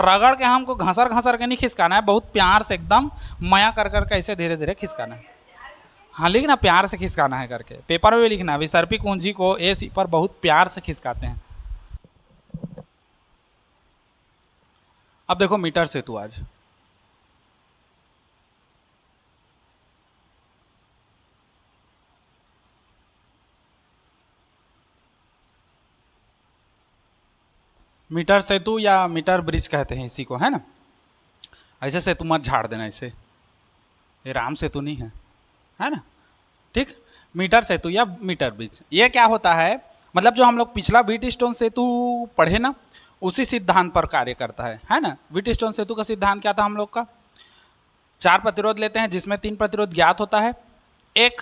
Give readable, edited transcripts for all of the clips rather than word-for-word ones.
रगड़ के हमको घसर घसर के नहीं खिसकाना है, बहुत प्यार से एकदम मया कर कर के ऐसे धीरे धीरे खिसकाना है। हाँ लिखना, प्यार से खिसकाना है करके, पेपर में भी लिखना। विसर्पी कुंजी को ए सी पर बहुत प्यार से खिसकाते हैं। अब देखो मीटर सेतु आज मीटर सेतु या मीटर ब्रिज कहते हैं इसी को, है ना। ऐसे सेतु मत झाड़ देना, इसे ये राम सेतु नहीं है ना। ठीक, मीटर सेतु या मीटर ब्रिज ये क्या होता है, मतलब जो हम लोग पिछला व्हीटस्टोन सेतु पढ़े ना, उसी सिद्धांत पर कार्य करता है ना। व्हीटस्टोन सेतु का सिद्धांत क्या था हम लोग का, 4 प्रतिरोध लेते हैं जिसमें 3 प्रतिरोध ज्ञात होता है, एक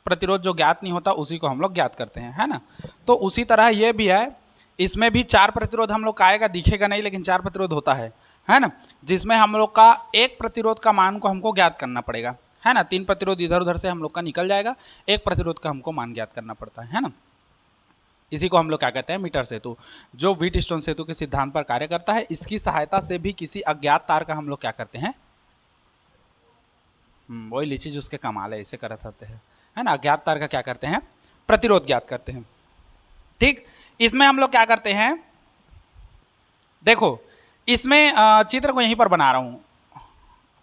प्रतिरोध जो ज्ञात नहीं होता उसी को हम लोग ज्ञात करते हैं, है ना। तो उसी तरह ये भी है, इसमें भी 4 प्रतिरोध हम लोग का आएगा, दिखेगा नहीं लेकिन 4 प्रतिरोध होता है ना, जिसमें हम लोग का एक प्रतिरोध का मान को हमको ज्ञात करना पड़ेगा, है ना। 3 प्रतिरोध इधर उधर से हम लोग का निकल जाएगा, एक प्रतिरोध का हमको मान ज्ञात करना पड़ता है ना। इसी को हम लोग क्या कहते हैं, मीटर सेतु, जो व्हीटस्टोन सेतु के सिद्धांत पर कार्य करता है। इसकी सहायता से भी किसी अज्ञात तार का हम लोग क्या करते हैं, वही लीची जो उसके कमाल है, इसे कर सकते हैं, है ना। अज्ञात तार का क्या करते हैं, प्रतिरोध ज्ञात करते हैं। ठीक, इसमें हम लोग क्या करते हैं, देखो इसमें चित्र को यहीं पर बना रहा हूं,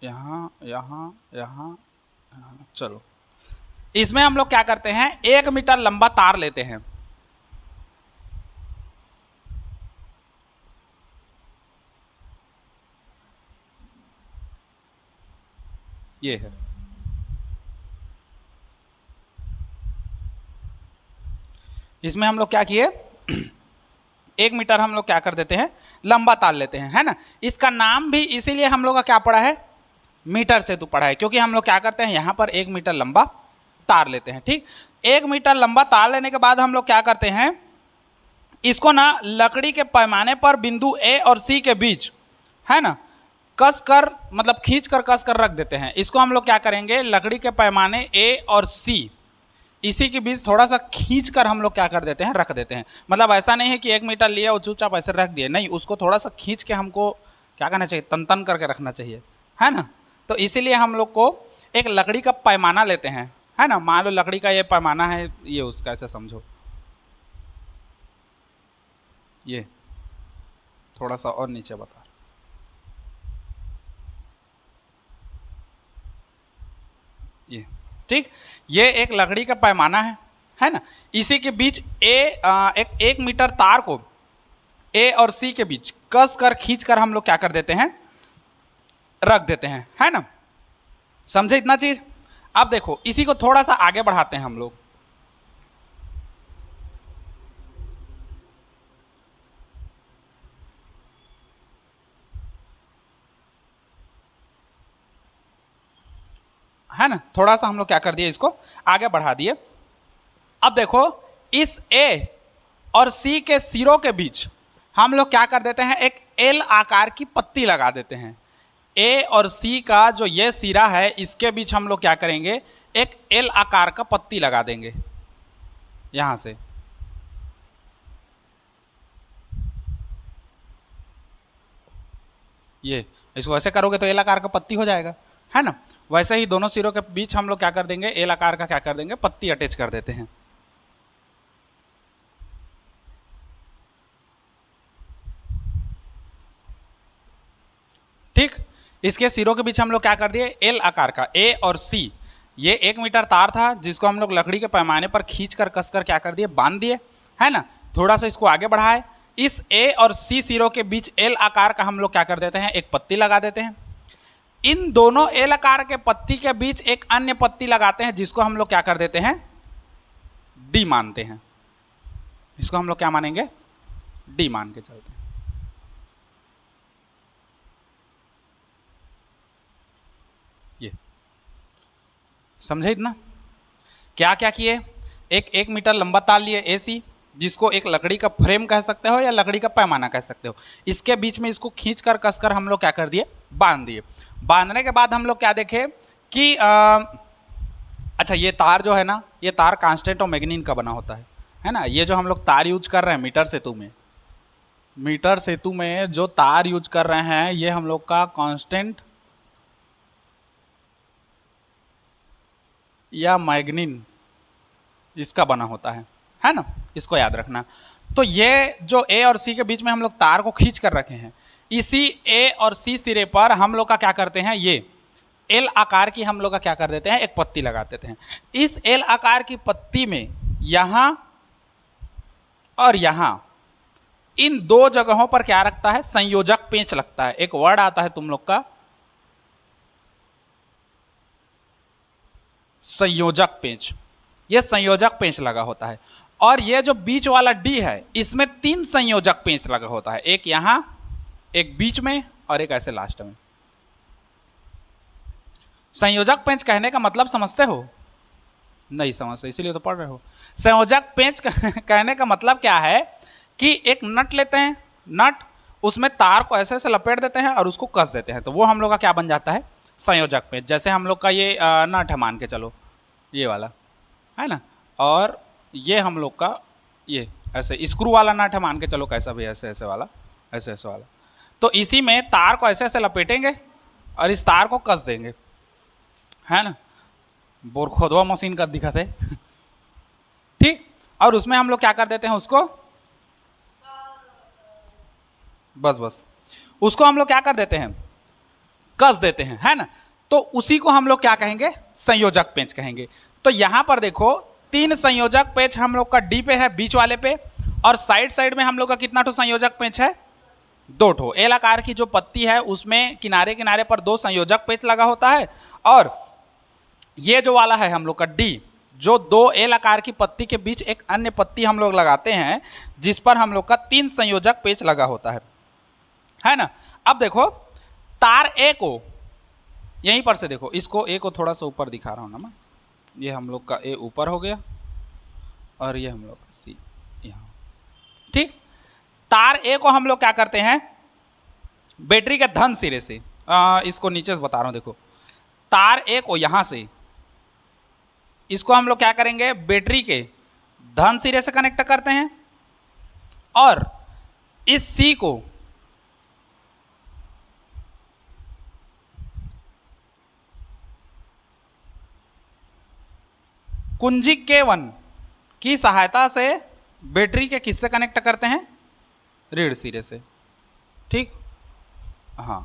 यहां यहां यहां, चलो इसमें हम लोग क्या करते हैं, 1 मीटर लंबा तार लेते हैं, ये है। इसमें हम लोग क्या किए, 1 मीटर हम लोग क्या कर देते हैं, लंबा तार लेते हैं, है ना। इसका नाम भी इसीलिए हम लोग का क्या पड़ा है, मीटर सेतु पड़ा है, क्योंकि हम लोग क्या करते हैं, यहां पर 1 मीटर लंबा तार लेते हैं। ठीक, 1 मीटर लंबा तार लेने के बाद हम लोग क्या करते हैं, इसको ना लकड़ी के पैमाने पर बिंदु ए और सी के बीच, है ना, कस कर, मतलब खींच कर कस कर रख देते हैं। इसको हम लोग क्या करेंगे, लकड़ी के पैमाने ए और सी, इसी के बीच थोड़ा सा खींच कर हम लोग क्या कर देते हैं, रख देते हैं। मतलब ऐसा नहीं है कि 1 मीटर लिए और चुपचाप ऐसे रख दिए, नहीं, उसको थोड़ा सा खींच के हमको क्या करना चाहिए, तन तन करके रखना चाहिए, है ना। तो इसीलिए हम लोग को एक लकड़ी का पैमाना लेते हैं, है ना। मान लो लकड़ी का ये पैमाना है, ये उसका ऐसे समझो, ये थोड़ा सा और नीचे बता, ये ठीक, ये एक लकड़ी का पैमाना है ना। इसी के बीच एक मीटर तार को ए और सी के बीच कस कर खींच कर हम लोग क्या कर देते हैं, रख देते हैं, है ना। समझे इतना चीज। अब देखो इसी को थोड़ा सा आगे बढ़ाते हैं हम लोग, है ना। थोड़ा सा हम लोग क्या कर दिए, इसको आगे बढ़ा दिए। अब देखो इस ए और सी के सिरों के बीच हम लोग क्या कर देते हैं, एक एल आकार की पट्टी लगा देते हैं। ए और सी का जो ये सिरा है, इसके बीच हम लोग क्या करेंगे, एक एल आकार का पट्टी लगा देंगे यहां से। ये इसको ऐसे करोगे तो एल आकार का पट्टी हो जाएगा, है ना। वैसे ही दोनों सिरों के बीच हम लोग क्या कर देंगे, एल आकार का क्या कर देंगे, पट्टी अटैच कर देते हैं। ठीक, इसके सिरों के बीच हम लोग क्या कर दिए, एल आकार का, ए और सी, ये 1 मीटर तार था जिसको हम लोग लकड़ी के पैमाने पर खींच कर कसकर क्या कर दिए, बांध दिए, है ना। थोड़ा सा इसको आगे बढ़ाए, इस ए और सी सिरों के बीच एल आकार का हम लोग क्या कर देते हैं, एक पट्टी लगा देते हैं। इन दोनों एल आकार के पट्टी के बीच एक अन्य पट्टी लगाते हैं जिसको हम लोग क्या कर देते हैं, डी मानते हैं। इसको हम लोग क्या मानेंगे, डी मान के चलते हैं। ये समझे इतना। क्या क्या किए, एक 1 मीटर लंबा तार लिए ए सी, जिसको एक लकड़ी का फ्रेम कह सकते हो या लकड़ी का पैमाना कह सकते हो। इसके बीच में इसको खींच कर कसकर हम लोग क्या कर दिए, बांध दिए। बांधने के बाद हम लोग क्या देखे कि अच्छा ये तार जो है ना, ये तार कांस्टेंट और मैग्नीन का बना होता है ना। ये जो हम लोग तार यूज कर रहे हैं मीटर सेतु में, मीटर सेतु में जो तार यूज कर रहे हैं ये हम लोग का कांस्टेंट या मैग्नीन इसका बना होता है ना, इसको याद रखना। तो ये जो ए और सी के बीच में हम लोग तार को खींच कर रखे हैं, इसी ए और सी सिरे पर हम लोग का क्या करते हैं, ये एल आकार की हम लोग का क्या कर देते हैं, एक पत्ती लगा देते हैं। इस एल आकार की पत्ती में यहां और यहां इन दो जगहों पर क्या रखता है, संयोजक पेंच लगता है। एक वर्ड आता है तुम लोग का संयोजक पेंच, ये संयोजक पेंच लगा होता है। और ये जो बीच वाला डी है इसमें 3 संयोजक पेंच लगा होता है, एक यहां, एक बीच में और एक ऐसे लास्ट में। संयोजक पेंच कहने का मतलब समझते हो? नहीं समझते, इसीलिए तो पढ़ रहे हो। संयोजक पेंच कहने का मतलब क्या है कि एक नट लेते हैं, नट उसमें तार को ऐसे ऐसे लपेट देते हैं और उसको कस देते हैं, तो वो हम लोग का क्या बन जाता है, संयोजक पेंच। जैसे हम लोग का ये नट है मान के चलो, ये वाला है ना, और ये हम लोग का ये ऐसे स्क्रू वाला नट है मान के चलो, कैसा भी ऐसे ऐसे वाला, ऐसे ऐसे वाला। तो इसी में तार को ऐसे ऐसे लपेटेंगे और इस तार को कस देंगे, है ना, बोर खोदवा मशीन का दिखा थे ठीक। और उसमें हम लोग क्या कर देते हैं, उसको बस उसको हम लोग क्या कर देते हैं, कस देते हैं, है ना। तो उसी को हम लोग क्या कहेंगे, संयोजक पेंच कहेंगे। तो यहां पर देखो 3 संयोजक पेंच हम लोग का डी पे है, बीच वाले पे, और साइड साइड में हम लोग का कितना ठो संयोजक पेंच है, 2 ठो। एल आकार की जो पत्ती है उसमें किनारे किनारे पर 2 संयोजक पेंच लगा होता है, और ये जो वाला है हम लोग का डी, जो 2 एल आकार की पत्ती के बीच एक अन्य पत्ती हम लोग लगाते हैं जिस पर हम लोग का 3 संयोजक पेंच लगा होता है ना। अब देखो तार ए को यहीं पर से देखो, इसको ए को थोड़ा सा ऊपर दिखा रहा हूं ना मैं, ये हम लोग का ए ऊपर हो गया और ये हम लोग का सी यहां, ठीक। तार ए को हम लोग क्या करते हैं, बैटरी के धन सिरे से, इसको नीचे से बता रहा हूं, देखो तार ए को यहां से, इसको हम लोग क्या करेंगे, बैटरी के धन सिरे से कनेक्ट करते हैं, और इस सी को कुंजी K1 की सहायता से बैटरी के किससे कनेक्ट करते हैं, रीढ़ सिरे से, ठीक। हाँ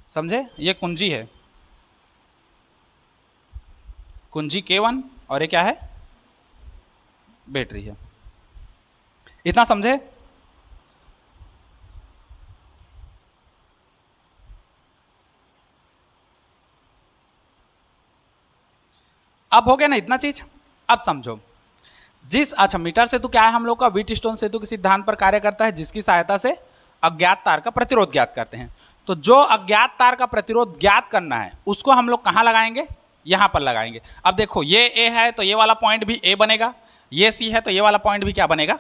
समझे, ये कुंजी है, कुंजी K1 और ये क्या है, बैटरी है। इतना समझे। अब हो गया ना इतना चीज। अब समझो, जिस अच्छा मीटर सेतु क्या है हम लोग का, व्हीटस्टोन सेतु के सिद्धांत पर कार्य करता है, जिसकी सहायता से अज्ञात तार का प्रतिरोध ज्ञात करते हैं। तो जो अज्ञात तार का प्रतिरोध ज्ञात करना है उसको हम लोग कहां लगाएंगे, यहां पर लगाएंगे। अब देखो ये ए है तो ये वाला पॉइंट भी ए बनेगा, ये सी है तो ये वाला पॉइंट भी क्या बनेगा,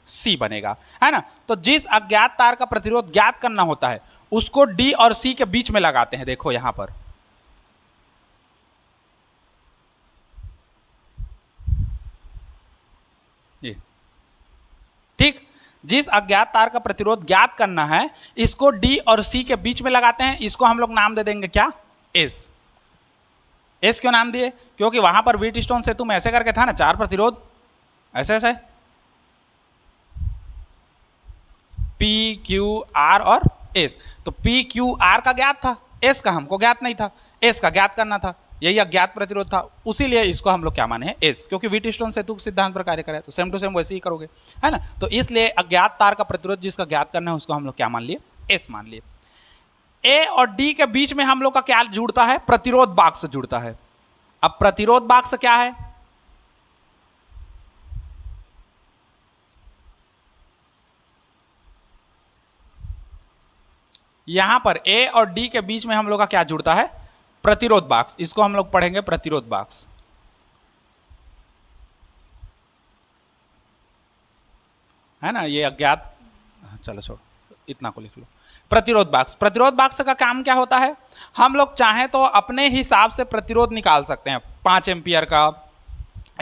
सी बनेगा, है ना। तो जिस अज्ञात तार का प्रतिरोध ज्ञात करना होता है उसको डी और सी के बीच में लगाते हैं, देखो यहां पर, ये ठीक। जिस अज्ञात तार का प्रतिरोध ज्ञात करना है इसको डी और सी के बीच में लगाते हैं, इसको हम लोग नाम दे देंगे क्या, एस। एस क्यों नाम दिए, क्योंकि वहां पर व्हीटस्टोन सेतु में ऐसे करके था ना, 4 प्रतिरोध ऐसे ऐसे, पी क्यू आर और एस। तो पी क्यू आर का ज्ञात था, एस का हमको ज्ञात नहीं था, एस का ज्ञात करना था, यही अज्ञात प्रतिरोध था, उसीलिए इसको हम लोग क्या माने हैं, एस, क्योंकि व्हीटस्टोन सेतु के सिद्धांत पर कार्य करे, तो सेम टू सेम वैसे ही करोगे, है ना। तो इसलिए अज्ञात तार का प्रतिरोध जिसका ज्ञात करना है उसको हम लोग क्या मान लिए, एस मान लिए। ए और डी के बीच में हम लोग का क्या जुड़ता है, प्रतिरोध बाक्स जुड़ता है। अब प्रतिरोध बाक्स क्या है, यहां पर ए और डी के बीच में हम लोग का क्या जुड़ता है, प्रतिरोध बाक्स, इसको हम लोग पढ़ेंगे प्रतिरोध बाक्स, है ना। ये अज्ञात, चलो छोड़ो इतना को लिख लो, प्रतिरोध बाक्स। प्रतिरोध बाक्स का काम क्या होता है, हम लोग चाहें तो अपने हिसाब से प्रतिरोध निकाल सकते हैं, 5 एम्पियर का,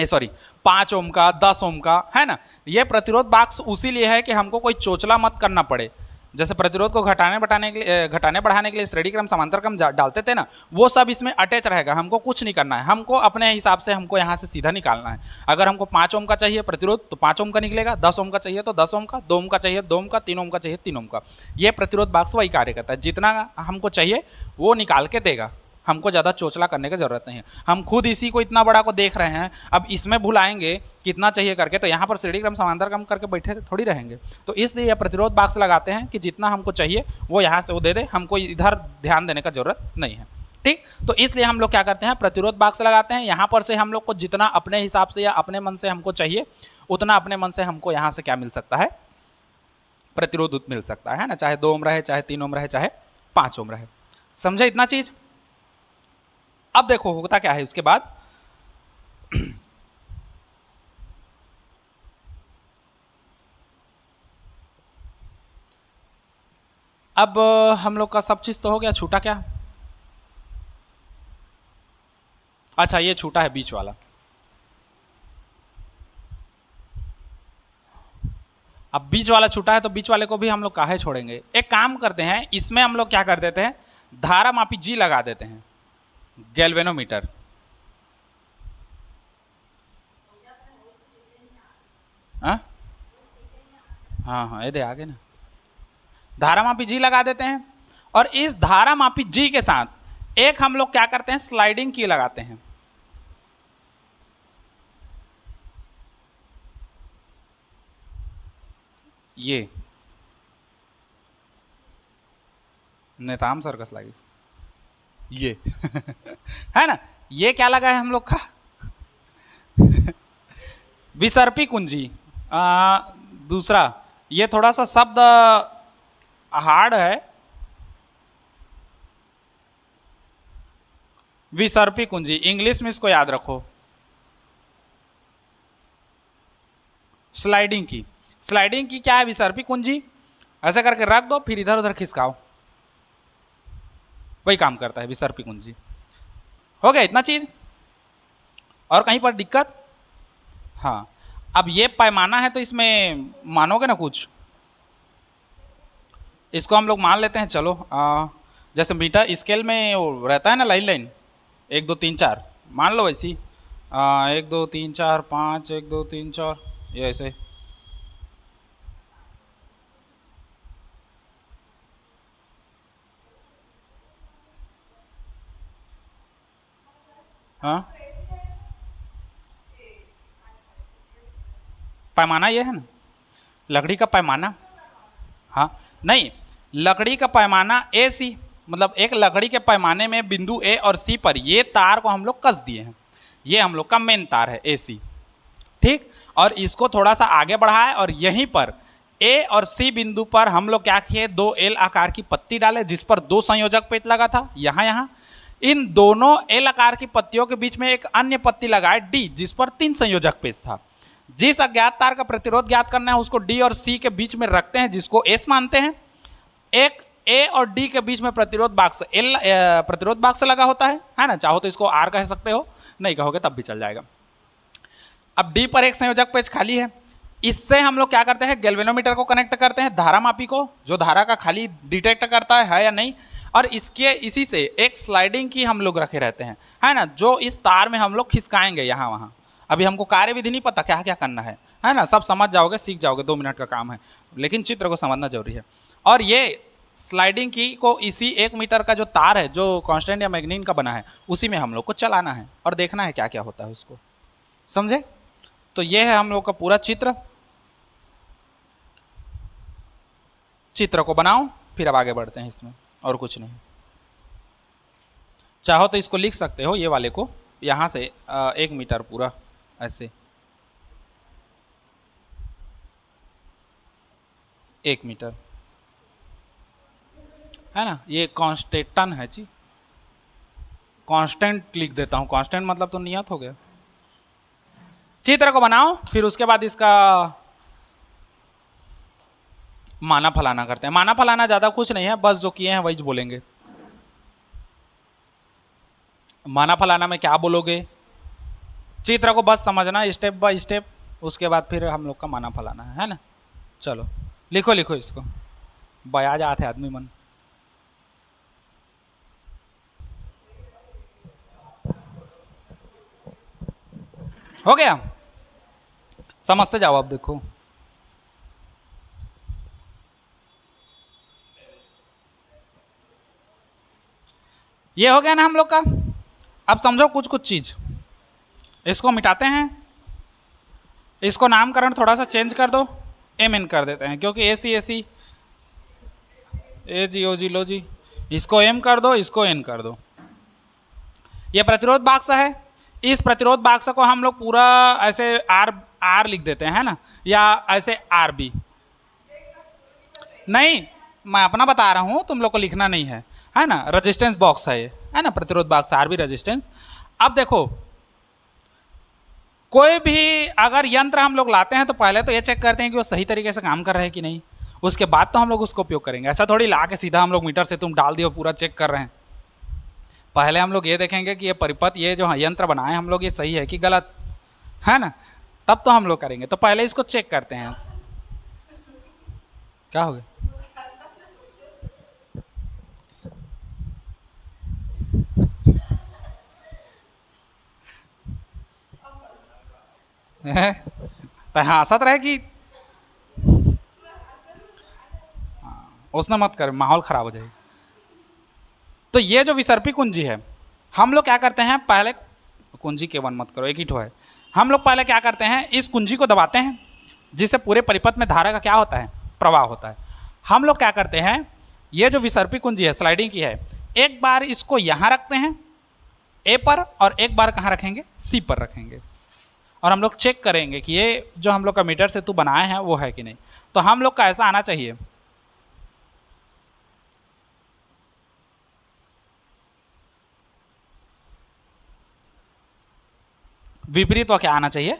सॉरी 5 ओम का, 10 ओम का, है ना। ये प्रतिरोध बॉक्स उसी लिए है कि हमको कोई चोचला मत करना पड़े। जैसे प्रतिरोध को घटाने बढ़ाने के लिए श्रेणी क्रम समांतर क्रम डालते थे ना, वो सब इसमें अटैच रहेगा। हमको कुछ नहीं करना है, हमको अपने हिसाब से हमको यहाँ से सीधा निकालना है। अगर हमको 5 ओम का चाहिए प्रतिरोध तो 5 ओम का निकलेगा, 10 ओम का चाहिए तो 10 ओम का, 2 ओम का चाहिए 2 ओम का, 3 ओम का चाहिए 3 ओम का। ये प्रतिरोध बॉक्स वही कार्य करता है, जितना हमको चाहिए वो निकाल के देगा। हमको ज़्यादा चोचला करने की ज़रूरत नहीं है। हम खुद इसी को इतना बड़ा को देख रहे हैं, अब इसमें भुलाएंगे कितना चाहिए करके, तो यहाँ पर श्रेणी क्रम समांतर क्रम करके बैठे थोड़ी रहेंगे। तो इसलिए यह प्रतिरोध बॉक्स लगाते हैं कि जितना हमको चाहिए वो यहाँ से वो दे दे, हमको इधर ध्यान देने का जरूरत नहीं है। ठीक, तो इसलिए हम लोग क्या करते हैं, प्रतिरोध बॉक्स लगाते हैं। यहाँ पर से हम लोग को जितना अपने हिसाब से या अपने मन से हमको चाहिए उतना अपने मन से हमको यहाँ से क्या मिल सकता है, प्रतिरोध मिल सकता है ना। चाहे 2 ओम रहे, चाहे 3 ओम रहे, चाहे 5 ओम रहे। समझे इतना चीज। अब देखो होता क्या है उसके बाद। अब हम लोग का सब चीज तो हो गया, छूटा क्या? अच्छा ये छूटा है बीच वाला। अब बीच वाला छूटा है तो बीच वाले को भी हम लोग काहे छोड़ेंगे। एक काम करते हैं, इसमें हम लोग क्या कर देते हैं, धारा मापी जी लगा देते हैं, गैल्वेनोमीटर। हाँ हाँ ये दे आगे ना, धारा मापी जी लगा देते हैं। और इस धारा मापी जी के साथ एक हम लोग क्या करते हैं, स्लाइडिंग की लगाते हैं। ये नेताम सर्कस लागिस ये है ना। ये क्या लगा है हम लोग का विसर्पी कुंजी। दूसरा ये थोड़ा सा शब्द हार्ड है, विसर्पी कुंजी। इंग्लिश में इसको याद रखो, स्लाइडिंग की। स्लाइडिंग की क्या है, विसर्पी कुंजी। ऐसे करके रख दो फिर इधर उधर खिसकाओ, वही काम करता है विसर्पी कुंजी। हो गया इतना चीज, और कहीं पर दिक्कत? हाँ अब ये पैमाना है तो इसमें मानोगे ना कुछ, इसको हम लोग मान लेते हैं। चलो जैसे मीटर स्केल में वो रहता है ना लाइन लाइन, 1 2 3 4, मान लो ऐसी 1 2 3 4 5 1 2 3 4, ये ऐसे। हाँ पैमाना ये है ना, लकड़ी का पैमाना। हाँ नहीं, लकड़ी का पैमाना ए सी, मतलब एक लकड़ी के पैमाने में बिंदु ए और सी पर ये तार को हम लोग कस दिए हैं। ये हम लोग का मेन तार है ए सी, ठीक। और इसको थोड़ा सा आगे बढ़ाए और यहीं पर ए और सी बिंदु पर हम लोग क्या किए, 2 एल आकार की पत्ती डाले जिस पर 2 संयोजक पेच लगा था यहाँ यहाँ। इन दोनों एल आकार की पत्तियों के बीच में एक अन्य पत्ती लगाए डी जिस पर 3 संयोजक पेच था। जिस अज्ञात तार का प्रतिरोध ज्ञात करना है उसको डी और सी के बीच में रखते हैं जिसको एस मानते हैं। एक ए और डी के बीच में प्रतिरोध बॉक्स एल प्रतिरोध बॉक्स लगा होता है ना। चाहो तो इसको आर कह सकते हो, नहीं कहोगे तब भी चल जाएगा। अब डी पर एक संयोजक पेच खाली है, इससे हम लोग क्या करते हैं, गैल्वेनोमीटर को कनेक्ट करते हैं, धारा मापी को, जो धारा का खाली डिटेक्ट करता है या नहीं। और इसके इसी से एक स्लाइडिंग की हम लोग रखे रहते हैं, है ना, जो इस तार में हम लोग खिसकाएंगे यहाँ वहाँ। अभी हमको कार्यविधि नहीं पता क्या क्या करना है ना, सब समझ जाओगे, सीख जाओगे, 2 मिनट का काम है, लेकिन चित्र को समझना जरूरी है। और ये स्लाइडिंग की को इसी 1 मीटर का जो तार है जो कांस्टेंट या मैग्नीन का बना है उसी में हम लोग को चलाना है और देखना है क्या क्या होता है उसको, समझे। तो ये है हम लोग का पूरा चित्र। चित्र को बनाओ फिर अब आगे बढ़ते हैं इसमें, और कुछ नहीं। चाहो तो इसको लिख सकते हो, ये वाले को यहाँ से 1 मीटर पूरा ऐसे 1 मीटर है ना। ये कांस्टेंट है जी, कांस्टेंट लिख देता हूँ, कांस्टेंट मतलब तो नियत हो गया। चित्र को बनाओ फिर उसके बाद इसका माना फलाना करते हैं। माना फलाना ज्यादा कुछ नहीं है, बस जो किए हैं वही बोलेंगे। माना फलाना में क्या बोलोगे, चित्र को बस समझना स्टेप बाय स्टेप, उसके बाद फिर हम लोग का माना फलाना है ना। चलो लिखो लिखो इसको, बया जाते आदमी मन। हो गया, समझते जाओ। अब देखो ये हो गया ना हम लोग का। अब समझो कुछ कुछ चीज, इसको मिटाते हैं, इसको नामकरण थोड़ा सा चेंज कर दो, एम एन कर देते हैं, क्योंकि ए सी ए जी ओ जी लो जी, इसको एम कर दो, इसको एन कर दो। ये प्रतिरोध बाक्स है, इस प्रतिरोध बाक्स को हम लोग पूरा ऐसे आर आर लिख देते हैं, है ना, या ऐसे आर बी। नहीं, मैं अपना बता रहा हूं, तुम लोग को लिखना नहीं है ना। रेजिस्टेंस बॉक्स है ये, है ना, प्रतिरोध बॉक्स आर बी रेजिस्टेंस। अब देखो कोई भी अगर यंत्र हम लोग लाते हैं तो पहले तो ये चेक करते हैं कि वो सही तरीके से काम कर रहे हैं कि नहीं, उसके बाद तो हम लोग उसको उपयोग करेंगे। ऐसा थोड़ी ला के सीधा हम लोग मीटर से तुम डाल दियो पूरा चेक कर रहे हैं। पहले हम लोग ये देखेंगे कि ये परिपथ, ये जो यंत्र बनाए हम लोग, ये सही है कि गलत, है ना, तब तो हम लोग करेंगे। तो पहले इसको चेक करते हैं। क्या हो गया? तो हंसत रहे कि उसने मत कर, माहौल खराब हो जाएगा। तो ये जो विसर्पी कुंजी है, हम लोग क्या करते हैं, पहले कुंजी के वन मत करो, एक ही ठो है। हम लोग पहले क्या करते हैं, इस कुंजी को दबाते हैं, जिससे पूरे परिपथ में धारा का क्या होता है, प्रवाह होता है। हम लोग क्या करते हैं, ये जो विसर्पी कुंजी है स्लाइडिंग की है, एक बार इसको यहाँ रखते हैं ए पर, और एक बार कहाँ रखेंगे, सी पर रखेंगे, और हम लोग चेक करेंगे कि ये जो हम लोग का मीटर सेतु बनाए हैं वो है कि नहीं। तो हम लोग का ऐसा आना चाहिए, विपरीत क्या आना चाहिए,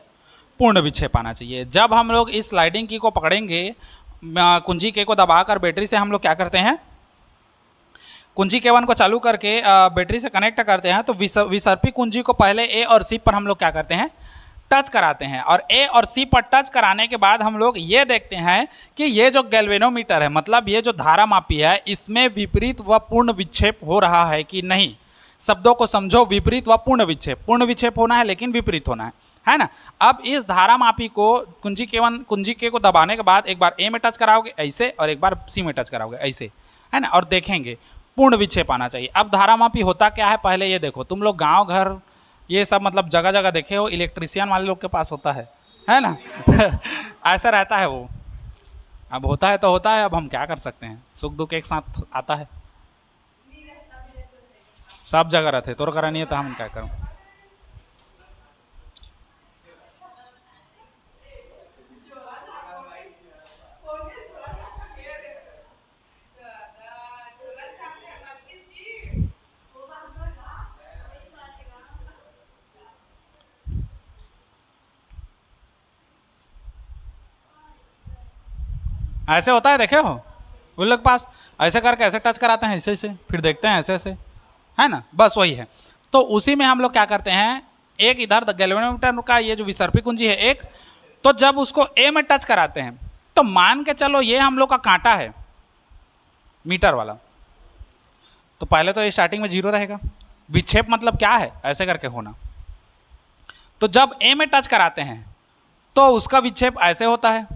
पूर्ण विक्षेप आना चाहिए। जब हम लोग इस स्लाइडिंग की को पकड़ेंगे, कुंजी के को दबाकर बैटरी से हम लोग क्या करते हैं, कुंजी के वन को चालू करके बैटरी से कनेक्ट करते हैं, तो विसर्पी कुंजी को पहले ए और सी पर हम लोग क्या करते हैं, टच कराते हैं। और ए और सी पर टच कराने के बाद हम लोग ये देखते हैं कि ये जो गैल्वेनोमीटर है, मतलब ये जो धारा मापी है, इसमें विपरीत व पूर्ण विक्षेप हो रहा है कि नहीं। शब्दों को समझो, विपरीत व पूर्ण विक्षेप, पूर्ण विक्षेप होना है लेकिन विपरीत होना है ना। अब इस धारा मापी को कुंजी के को दबाने के बाद एक बार ए में टच कराओगे ऐसे, और एक बार सी में टच कराओगे ऐसे, है ना, और देखेंगे पूर्ण विक्षेप आना चाहिए। अब धारा मापी होता क्या है, पहले ये देखो, तुम लोग गांव घर ये सब मतलब जगह जगह देखे हो, इलेक्ट्रिशियन वाले लोग के पास होता है ना। ऐसा रहता है वो। अब होता है तो होता है, अब हम क्या कर सकते हैं, सुख दुख एक साथ आता है, सब जगह रहते, तोर करा नहीं है तो हम क्या करूं। ऐसे होता है, देखे हो उन लोग पास, ऐसे करके ऐसे टच कराते हैं ऐसे ऐसे, फिर देखते हैं ऐसे ऐसे, है ना, बस वही है। तो उसी में हम लोग क्या करते हैं, एक इधर गैल्वेनोमीटर का ये जो विसर्पी कुंजी है एक, तो जब उसको ए में टच कराते हैं, तो मान के चलो ये हम लोग का कांटा है मीटर वाला, तो पहले तो ये स्टार्टिंग में 0 रहेगा। विक्षेप मतलब क्या है, ऐसे करके होना। तो जब ए में टच कराते हैं तो उसका विक्षेप ऐसे होता है,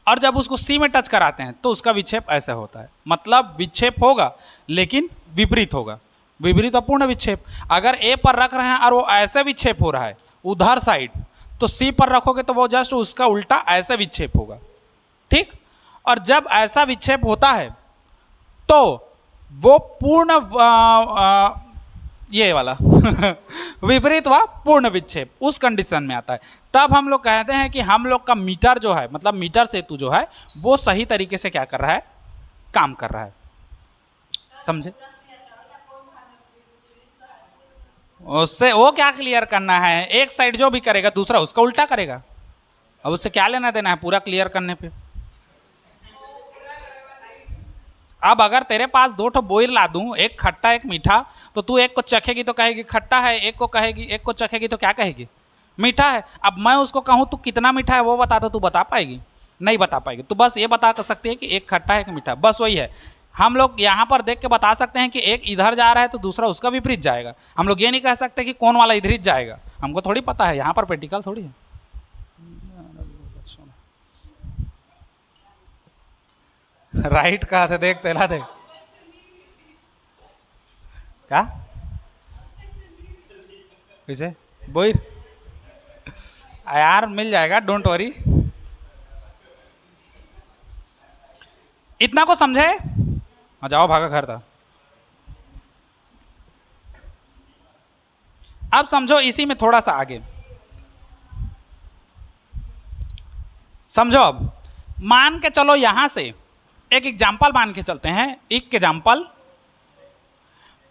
और जब उसको सी में टच कराते हैं तो उसका विक्षेप ऐसा होता है। मतलब विक्षेप होगा लेकिन विपरीत होगा, विपरीत अपूर्ण विक्षेप। अगर ए पर रख रहे हैं और वो ऐसे विक्षेप हो रहा है उधर साइड, तो सी पर रखोगे तो वो जस्ट उसका उल्टा ऐसा विक्षेप होगा, ठीक। और जब ऐसा विक्षेप होता है तो वो पूर्ण ये वाला विपरीत व पूर्ण विक्षेप उस कंडीशन में आता है। तब हम लोग कहते हैं कि हम लोग का मीटर जो है, मतलब मीटर सेतु जो है, वो सही तरीके से क्या कर रहा है, काम कर रहा है। समझे? उससे वो क्या क्लियर करना है, एक साइड जो भी करेगा दूसरा उसका उल्टा करेगा, अब उससे क्या लेना देना है पूरा क्लियर करने पे। अब अगर तेरे पास दो ठो बोइर ला दूं, एक खट्टा एक मीठा, तो तू एक को चखेगी तो कहेगी खट्टा है, एक को चखेगी तो क्या कहेगी, मीठा है। अब मैं उसको कहूं तू कितना मीठा है वो बता, तो तू बता पाएगी, नहीं बता पाएगी। तो बस ये बता सकती है कि एक खट्टा है एक मीठा, बस वही है। हम लोग यहाँ पर देख के बता सकते हैं कि एक इधर जा रहा है तो दूसरा उसका विपरीत जाएगा। हम लोग ये नहीं कह सकते कि कौन वाला इधर जाएगा, हमको थोड़ी पता है, यहाँ पर प्रैक्टिकल थोड़ी है। राइट कहा था, देख तेला देख क्या वैसे बोइर यार मिल जाएगा, डोंट वरी। इतना को समझे, जाओ भागा घर था। अब समझो इसी में थोड़ा सा आगे समझो। अब मान के चलो यहां से एक एग्जाम्पल मान के चलते हैं, एक एग्जाम्पल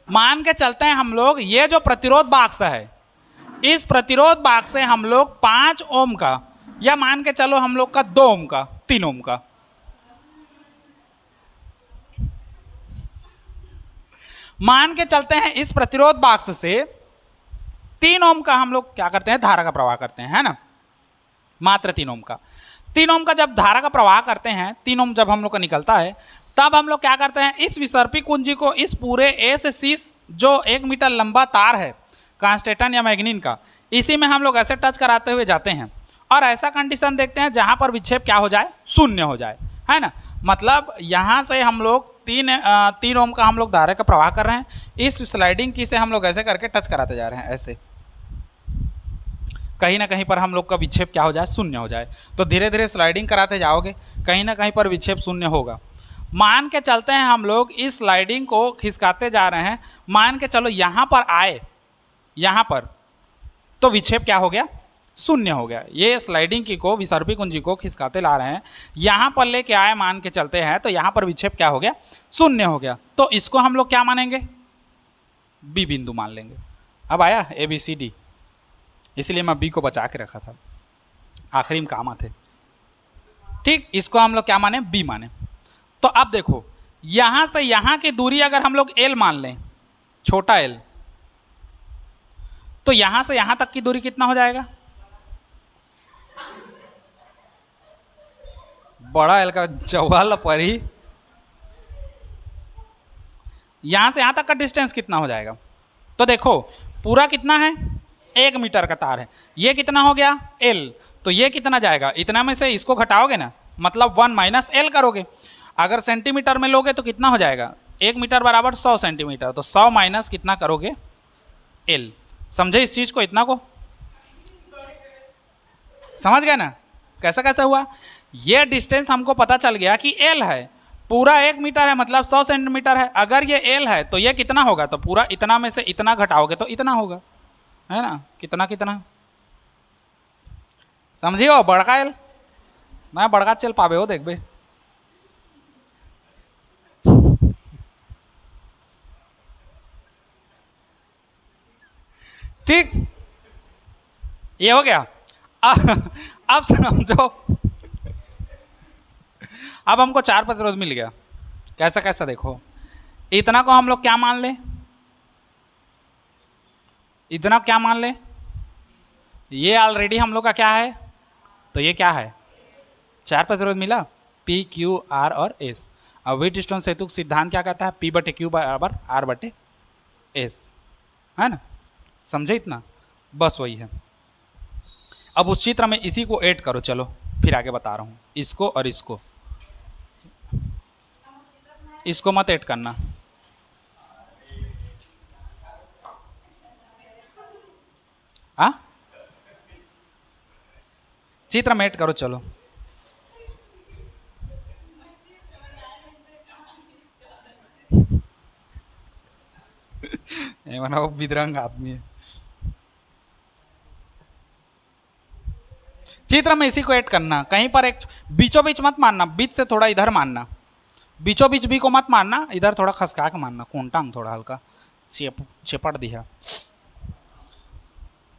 मान के चलते हैं हम लोग। ये जो प्रतिरोध बाक्स है, इस प्रतिरोध बाक्स से हम लोग 5 ओम का, या मान के चलो हम लोग का 2 ओम का, 3 ओम का, मान के चलते हैं इस प्रतिरोध बाक्स से 3 ओम का हम लोग क्या करते हैं, धारा का प्रवाह करते हैं, है ना, मात्र 3 ओम का। 3 ओम का जब धारा का प्रवाह करते हैं, 3 ओम जब हम लोग का निकलता है, तब हम लोग क्या करते हैं, इस विसर्पी कुंजी को इस पूरे ए से सी जो 1 मीटर लंबा तार है कांस्टेटन या मैग्नीन का, इसी में हम लोग ऐसे टच कराते हुए जाते हैं और ऐसा कंडीशन देखते हैं जहां पर विक्षेप क्या हो जाए, शून्य हो जाए, है ना। मतलब यहां से हम लोग 3 ओम का हम लोग धारा का प्रवाह कर रहे हैं, इस स्लाइडिंग की से हम लोग ऐसे करके टच कराते जा रहे हैं, ऐसे कहीं ना कहीं पर हम लोग का विक्षेप क्या हो जाए, शून्य हो जाए। तो धीरे धीरे स्लाइडिंग कराते जाओगे, कहीं ना कहीं पर विक्षेप शून्य होगा। मान के चलते हैं हम लोग इस स्लाइडिंग को खिसकाते जा रहे हैं, मान के चलो यहाँ पर आए, यहाँ पर तो विक्षेप क्या हो गया, शून्य हो गया। ये स्लाइडिंग की को विसर्पी कुंजी को खिसकाते ला रहे हैं, यहाँ पर लेके आए मान के चलते हैं, तो यहाँ पर विक्षेप क्या हो गया, शून्य हो गया। तो इसको हम लोग क्या मानेंगे, बी बिंदु मान लेंगे। अब आया ए बी सी डी, इसलिए मैं बी को बचा के रखा था, आखिरी में काम आते। ठीक, इसको हम लोग क्या माने, बी माने। तो अब देखो यहां से यहां की दूरी अगर हम लोग एल मान लें, छोटा एल, तो यहां से यहां तक की दूरी कितना हो जाएगा, बड़ा एल का जवाल पर ही, यहां से यहां तक का डिस्टेंस कितना हो जाएगा। तो देखो पूरा कितना है, 1 मीटर का तार है, ये कितना हो गया एल, तो ये कितना जाएगा, इतना में से इसको घटाओगे ना, मतलब 1 माइनस एल करोगे। अगर सेंटीमीटर में लोगे तो कितना हो जाएगा, 1 मीटर बराबर 100 सेंटीमीटर, तो 100 माइनस कितना करोगे एल। समझे इस चीज को, इतना को समझ गए ना, कैसा कैसा हुआ। ये डिस्टेंस हमको पता चल गया कि एल है, पूरा 1 मीटर है मतलब 100 सेंटीमीटर है। अगर ये एल है तो ये कितना होगा, तो पूरा इतना में से इतना घटाओगे तो इतना होगा, है ना, कितना कितना समझियो, बड़का एल मैं बड़का चल पावे हो, देख बे ठीक, ये हो गया। अब समझो, अब हमको 4 प्रतिरोध मिल गया, कैसा कैसा देखो, इतना को हम लोग क्या मान ले, इतना क्या मान ले, ये ऑलरेडी हम लोग का क्या है, तो ये क्या है, 4 प्रतिरोध मिला, पी क्यू आर और एस। अब व्हीटस्टोन सेतु सिद्धांत क्या कहता है, पी बटे क्यू बराबर आर बटे एस, है ना, समझे इतना, बस वही है। अब उस चित्र में इसी को ऐड करो, चलो फिर आगे बता रहा हूं, इसको और इसको मत ऐड करना, चित्र में ऐड करो, चलो वो विदरंग आदमी है। चित्र में इसी को ऐड करना, कहीं पर एक बीचों बीच मत मानना, बीच से थोड़ा इधर मानना, बीचों बीच बी को मत मानना, इधर थोड़ा खसका के मानना, कोंटांग थोड़ा हल्का चेपड़ दिया।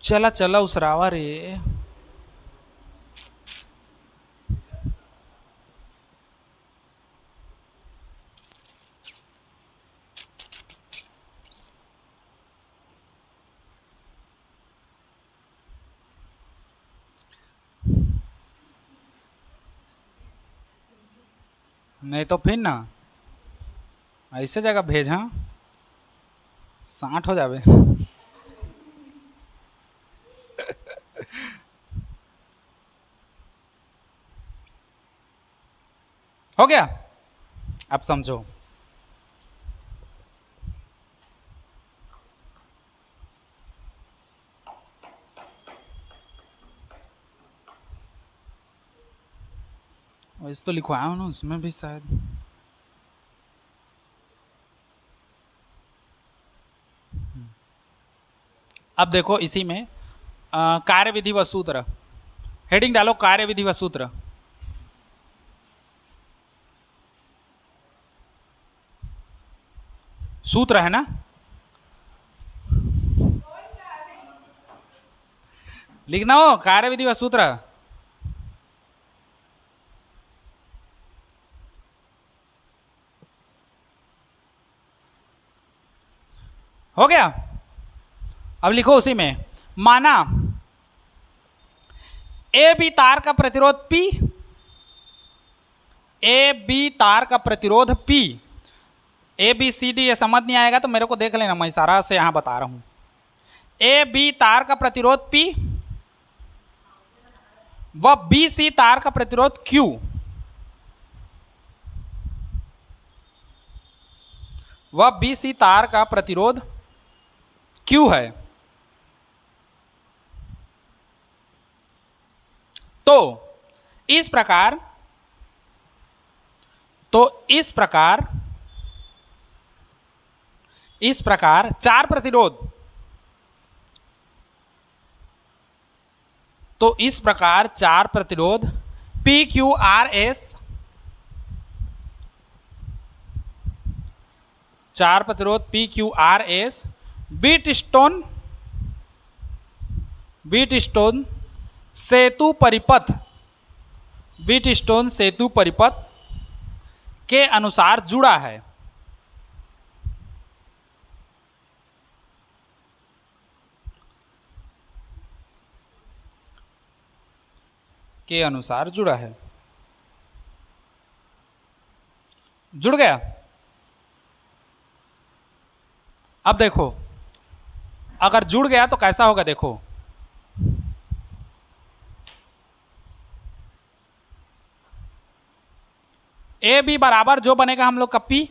चला चला उसरावा रे, नहीं तो फिर ना ऐसे जगह भेज, हाँ 60 हो जावे। हो गया, अब समझो। वैसे तो लिखवाया हूँ ना उसमें भी शायद। अब देखो इसी में कार्य विधि व सूत्र, हेडिंग डालो कार्य विधि व सूत्र। सूत्र है ना, लिखना हो कार्य विधि व सूत्र। हो गया, अब लिखो उसी में। माना ए बी तार का प्रतिरोध P, ए बी तार का प्रतिरोध P, A B C D ये समझ नहीं आएगा तो मेरे को देख लेना, मैं इशारा से यहां बता रहा हूं। ए बी तार का प्रतिरोध P व बी सी तार का प्रतिरोध Q, वह बी सी तार का प्रतिरोध Q है। तो इस प्रकार चार प्रतिरोध, तो इस प्रकार चार प्रतिरोध पी क्यू आर एस, चार प्रतिरोध P Q R S Wheatstone सेतु परिपथ, बीट स्टोन सेतु परिपथ के अनुसार जुड़ा है। के अनुसार जुड़ा है, जुड़ गया। अब देखो अगर जुड़ गया तो कैसा होगा, देखो ए बी बराबर जो बनेगा हम लोग का P,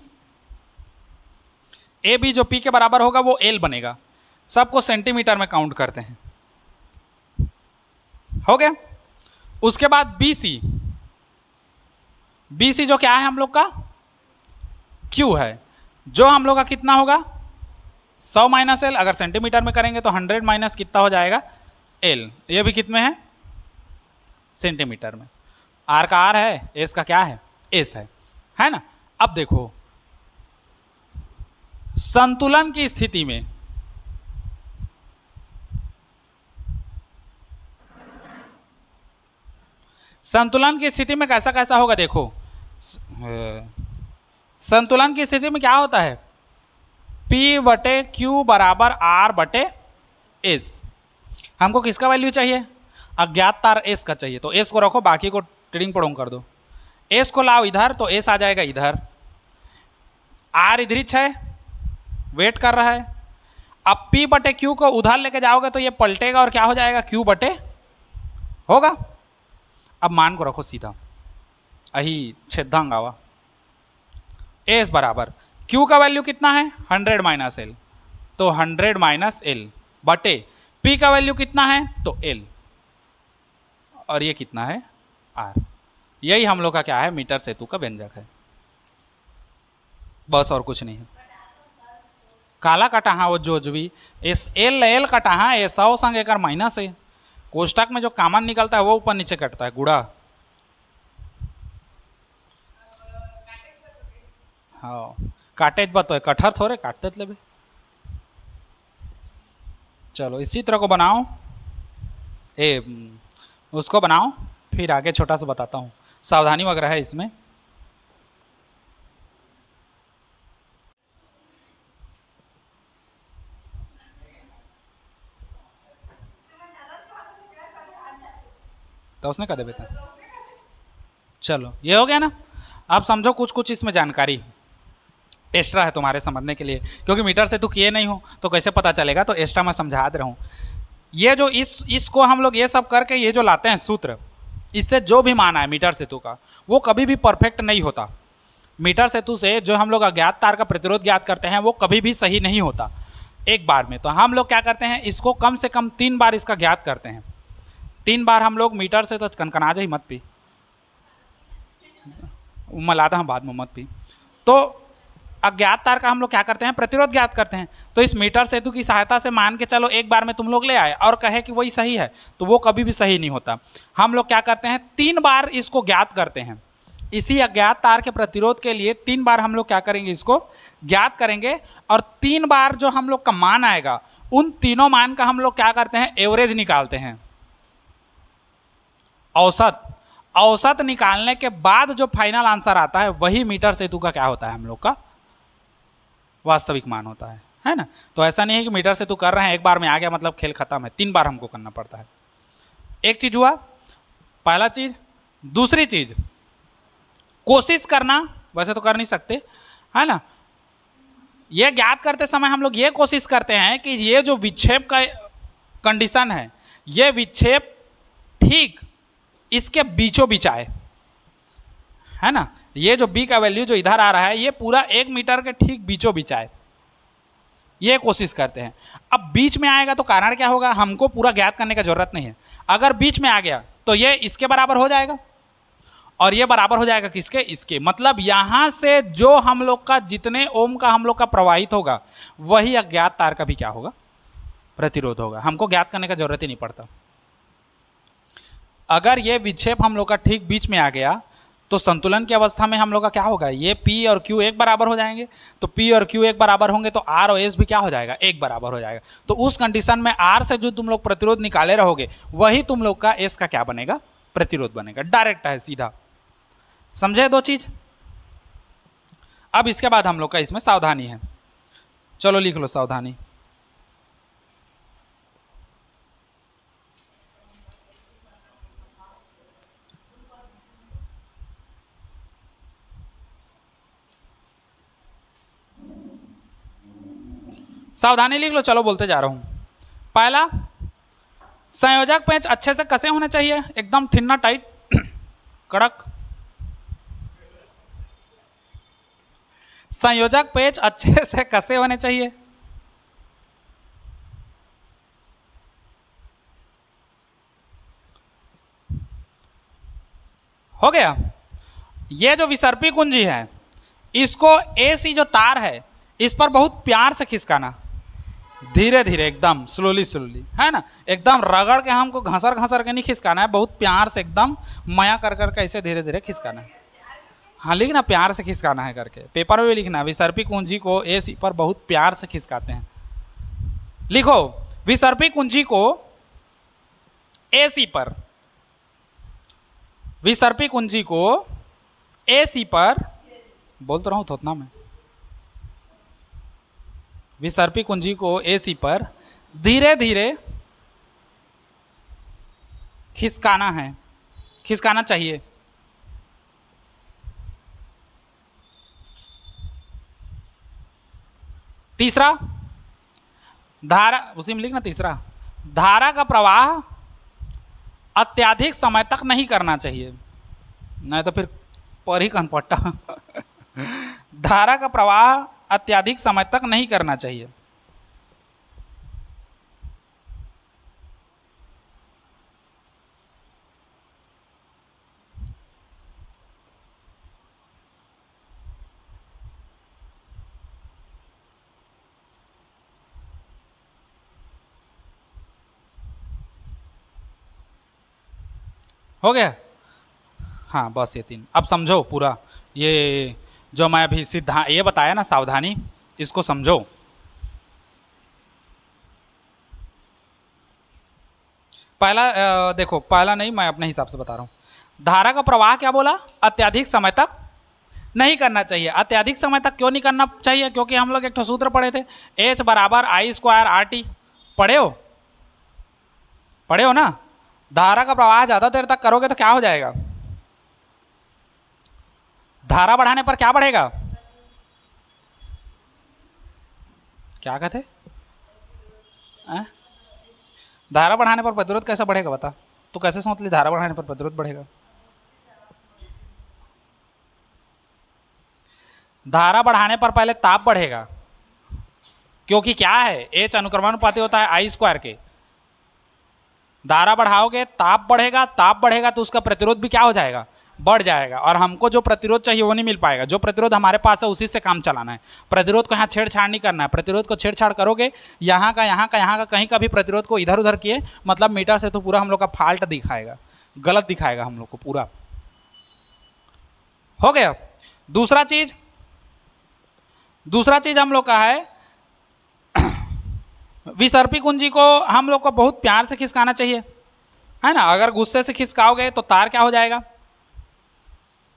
ए बी जो P के बराबर होगा वो L बनेगा। सबको सेंटीमीटर में काउंट करते हैं। हो गया। उसके बाद BC, BC जो क्या है हम लोग का Q है, जो हम लोग का कितना होगा 100 माइनस L, अगर सेंटीमीटर में करेंगे तो 100 माइनस कितना हो जाएगा L, ये भी कितने है सेंटीमीटर में। R का R है, S का क्या है S है ना। अब देखो संतुलन की स्थिति में कैसा कैसा होगा, देखो संतुलन की स्थिति में क्या होता है P बटे Q बराबर R बटे S। हमको किसका वैल्यू चाहिए, अज्ञात तार S का चाहिए, तो S को रखो, बाकी को टिडिंग पड़ोंग कर दो। S को लाओ इधर तो S आ जाएगा इधर, R इधर है वेट कर रहा है। अब P बटे Q को उधर लेके जाओगे तो ये पलटेगा और क्या हो जाएगा Q बटे होगा। अब मान को रखो सीधा, अही छेदांग आवा। S बराबर Q का वैल्यू कितना है 100 माइनस L, तो 100 माइनस L बटे P का वैल्यू कितना है तो L, और ये कितना है R। यही हम लोग का क्या है मीटर सेतु का व्यंजक है, बस और कुछ नहीं है। काला कटा हाँ वो जो भी एस एल कटा हाँ ये 100 संग एक माइनस है, कोष्टक में जो कॉमन निकलता है वो ऊपर नीचे कटता है गुड़ा। हाँ काटे बतो कटहर थोड़े काटते ले भी। चलो इसी तरह को बनाओ, उसको बनाओ, फिर आगे छोटा सा बताता हूँ, सावधानी वगैरह है इसमें। तो उसने कहा दे बेटा, चलो ये हो गया ना। अब समझो कुछ कुछ इसमें जानकारी एक्स्ट्रा है तुम्हारे समझने के लिए, क्योंकि मीटर से तू किए नहीं हो तो कैसे पता चलेगा, तो एक्स्ट्रा मैं समझा दे रहा हूँ। ये जो इसको हम लोग ये सब करके ये जो लाते हैं सूत्र, इससे जो भी मान आए मीटर सेतु का वो कभी भी परफेक्ट नहीं होता। मीटर सेतु से जो हम लोग अज्ञात तार का प्रतिरोध ज्ञात करते हैं वो कभी भी सही नहीं होता एक बार में। तो हम लोग क्या करते हैं, इसको कम से कम 3 बार इसका ज्ञात करते हैं। 3 बार हम लोग मीटर से, तो कनकना जा ही मत पी, मलाता हूँ बाद में, मत पी। तो अज्ञात तार का हम लोग क्या करते हैं, प्रतिरोध ज्ञात करते हैं। तो इस मीटर सेतु की सहायता से मान के चलो एक बार में तुम लोग ले आए और कहे कि वही सही है, तो वो कभी भी सही नहीं होता। हम लोग क्या करते हैं, 3 बार इसको ज्ञात करते हैं। इसी अज्ञात तार के प्रतिरोध के लिए 3 बार हम लोग क्या करेंगे, इसको ज्ञात करेंगे, और 3 बार जो हम लोग का मान आएगा उन तीनों मान का हम लोग क्या करते हैं, एवरेज निकालते हैं, औसत। औसत निकालने के बाद जो फाइनल आंसर आता है वही मीटर सेतु का क्या होता है, हम लोग का वास्तविक मान होता है ना। तो ऐसा नहीं है कि मीटर सेतु कर रहे हैं एक बार में आ गया मतलब खेल खत्म है, 3 बार हमको करना पड़ता है। एक चीज हुआ, पहला चीज। दूसरी चीज, कोशिश करना, वैसे तो कर नहीं सकते है ना, ये ज्ञात करते समय हम लोग ये कोशिश करते हैं कि ये जो विक्षेप का कंडीशन है, ये विक्षेप ठीक इसके बीचों बीच आए, है ना। ये जो बी का वैल्यू जो इधर आ रहा है ये पूरा 1 मीटर के ठीक बीचों बीच आए, ये कोशिश करते हैं। अब बीच में आएगा तो कारण क्या होगा, हमको पूरा ज्ञात करने की जरूरत नहीं है। अगर बीच में आ गया तो ये इसके बराबर हो जाएगा, और ये बराबर हो जाएगा किसके, इसके। मतलब यहां से जो हम लोग का जितने ओम का हम लोग का प्रवाहित होगा वही अज्ञात तार का भी क्या होगा, प्रतिरोध होगा। हमको ज्ञात करने का जरूरत ही नहीं पड़ता। अगर ये विक्षेप हम लोग का ठीक बीच में आ गया तो संतुलन की अवस्था में हम लोग का क्या होगा, ये P और Q एक बराबर हो जाएंगे। तो P और Q एक बराबर होंगे तो R और S भी क्या हो जाएगा, एक बराबर हो जाएगा। तो उस कंडीशन में R से जो तुम लोग प्रतिरोध निकाले रहोगे वही तुम लोग का S का क्या बनेगा, प्रतिरोध बनेगा। डायरेक्ट है, सीधा। समझे दो चीज। अब इसके बाद हम लोग का इसमें सावधानी है, चलो लिख लो सावधानी। सावधानी लिख लो, चलो बोलते जा रहा हूं। पहला, संयोजक पेंच अच्छे से कसे होने चाहिए, एकदम थिन्ना टाइट कड़क। संयोजक पेच अच्छे से कसे होने चाहिए। हो गया। ये जो विसर्पी कुंजी है इसको एसी जो तार है इस पर बहुत प्यार से खिसकाना, धीरे धीरे, एकदम स्लोली स्लोली, है ना। एकदम रगड़ के हमको घसर घसर के नहीं खिसकाना है, बहुत प्यार से एकदम मया कर कर के ऐसे धीरे धीरे खिसकाना है। हाँ लिखना, प्यार से खिसकाना है करके, पेपर में भी लिखना। विसर्पी कुंजी को एसी पर बहुत प्यार से खिसकाते हैं। लिखो, विसर्पी कुंजी को एसी पर, विसर्पी कुंजी को एसी पर, बोल तो रहा हूं थोतना में, विसर्पी कुंजी को एसी पर धीरे धीरे खिसकाना है, खिसकाना चाहिए। तीसरा, धारा, उसी में लिखना तीसरा, धारा का प्रवाह अत्यधिक समय तक नहीं करना चाहिए, नहीं तो फिर पर ही कनपट्टा धारा का प्रवाह अत्यधिक समय तक नहीं करना चाहिए। हो गया। हाँ बस ये 3। अब समझो पूरा, ये जो मैं अभी सिद्धांत ये बताया ना, सावधानी, इसको समझो। पहला देखो, पहला नहीं, मैं अपने हिसाब से बता रहा हूं। धारा का प्रवाह क्या बोला, अत्यधिक समय तक नहीं करना चाहिए। अत्यधिक समय तक क्यों नहीं करना चाहिए, क्योंकि हम लोग एक तो सूत्र पढ़े थे, H बराबर I²RT। पढ़े हो, पढ़े हो ना। धारा का प्रवाह ज़्यादा देर तक करोगे तो क्या हो जाएगा, धारा बढ़ाने पर क्या बढ़ेगा? क्या कहते? हैं? धारा बढ़ाने पर प्रतिरोध कैसे बढ़ेगा बता? तू कैसे सोच ली धारा बढ़ाने पर प्रतिरोध बढ़ेगा? धारा बढ़ाने पर पहले ताप बढ़ेगा, क्योंकि क्या है, एच अनुक्रमानुपाती होता है आई स्क्वायर के। धारा बढ़ाओगे ताप बढ़ेगा, ताप बढ़ेगा तो उसका प्रतिरोध भी क्या हो जाएगा? बढ़ जाएगा। और हमको जो प्रतिरोध चाहिए वो नहीं मिल पाएगा। जो प्रतिरोध हमारे पास है उसी से काम चलाना है। प्रतिरोध को यहाँ छेड़छाड़ नहीं करना है। प्रतिरोध को छेड़छाड़ करोगे, यहाँ का यहाँ का यहाँ का कहीं का भी प्रतिरोध को इधर उधर किए, मतलब मीटर से तो पूरा हम लोग का फॉल्ट दिखाएगा, गलत दिखाएगा हम लोग को पूरा। हो गया। दूसरा चीज हम लोग का है, विसर्पी कुंजी को हम लोग को बहुत प्यार से खिसकाना चाहिए, है ना। अगर गुस्से से खिसकाओगे तो तार क्या हो जाएगा?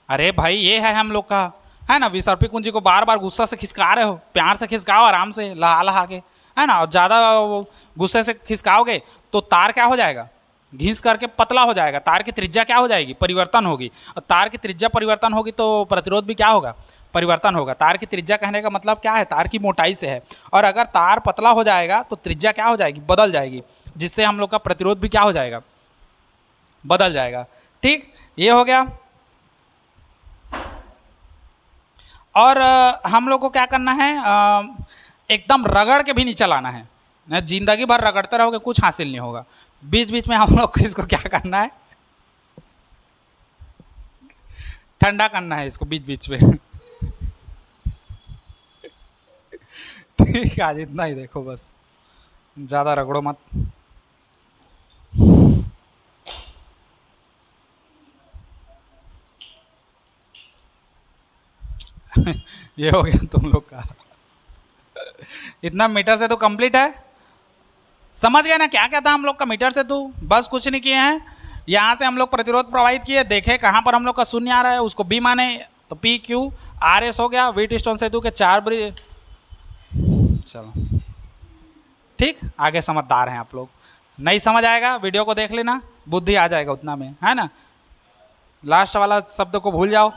अरे भाई ये है हम लोग का, है ना। विसर्पी कुंजी को बार बार गुस्सा से खिसका रहे हो, प्यार से खिसकाओ, आराम से लहा लहा के, है ना। और ज़्यादा गुस्से से खिसकाओगे तो तार क्या हो जाएगा? घिस करके पतला हो जाएगा। तार की त्रिज्या क्या हो जाएगी? परिवर्तन होगी। और तार की त्रिज्या परिवर्तन होगी तो प्रतिरोध भी क्या होगा? परिवर्तन होगा। तार की त्रिज्या कहने का मतलब क्या है? तार की मोटाई से है। और अगर तार पतला हो जाएगा तो त्रिज्या क्या हो जाएगी? बदल जाएगी, जिससे हम लोग का प्रतिरोध भी क्या हो जाएगा? बदल जाएगा। ठीक, ये हो गया। और हम लोग को क्या करना है, एकदम रगड़ के भी नहीं चलाना है ना। जिंदगी भर रगड़ते रहोगे कुछ हासिल नहीं होगा। बीच बीच में हम लोग को इसको क्या करना है? ठंडा करना है इसको बीच बीच में। ठीक है, आज इतना ही देखो बस, ज़्यादा रगड़ो मत। ये हो गया तुम लोग का। इतना मीटर से तो कंप्लीट है। समझ गए ना क्या क्या था हम लोग का मीटर से? तो बस कुछ नहीं किए हैं। यहाँ से हम लोग प्रतिरोध प्रवाहित किए, देखे कहाँ पर हम लोग का शून्य आ रहा है, उसको बी माने तो पी क्यू आर एस हो गया। व्हीटस्टोन सेतु के 4 ब्रिज। चलो ठीक, आगे समझदार हैं आप लोग। नहीं समझ आएगा वीडियो को देख लेना, बुद्धि आ जाएगा उतना में, है ना। लास्ट वाला शब्द को भूल जाओ।